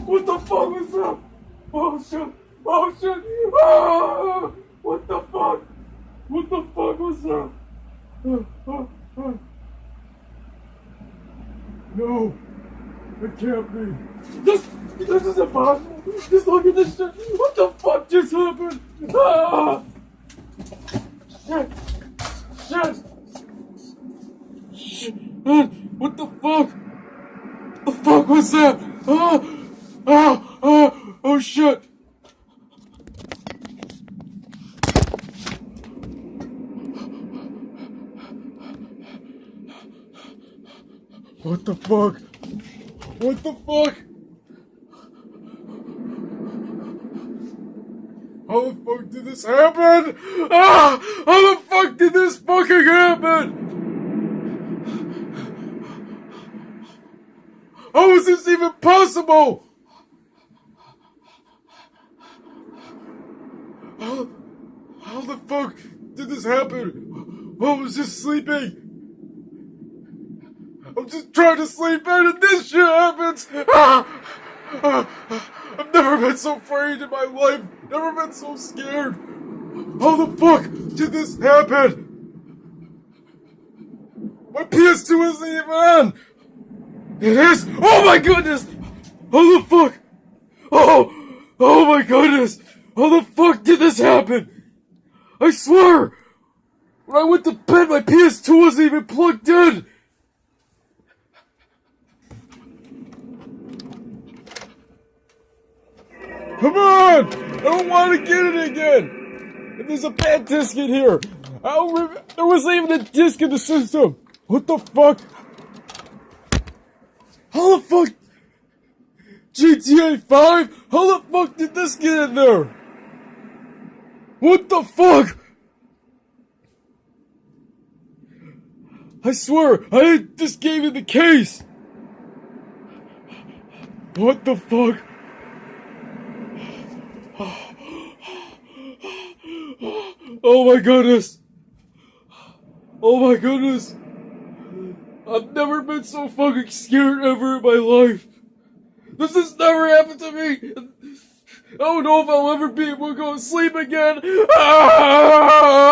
What the fuck was that? Oh shit! Oh shit! Ah! What the fuck? What the fuck was that? No, it can't be. This is impossible. Just look at this shit. What the fuck just happened? Ah! Shit! Shit! Shit! Man, what the fuck? What the fuck was that? Ah! Ah! Ah! Oh shit! What the fuck? What the fuck? How the fuck did this happen? Ah! How the fuck did this fucking happen? How is this even possible? How the fuck did this happen? I was just sleeping. I'm just trying to sleep in and this shit happens. I've never been so afraid in my life. Never been so scared. How the fuck did this happen? My PS2 isn't even on. It is. Oh my goodness. How the fuck? Oh my goodness. How the fuck did this happen? I swear. When I went to bed, my PS2 wasn't even plugged in. Come on! I don't want to get it again! And there's a bad disc in here! There wasn't even a disc in the system! What the fuck? How the fuck? GTA 5? How the fuck did this get in there? What the fuck? I swear, I had this game in the case! What the fuck? Oh my goodness! Oh my goodness! I've never been so fucking scared ever in my life! This has never happened to me! I don't know if I'll ever be able to go to sleep again! Ah!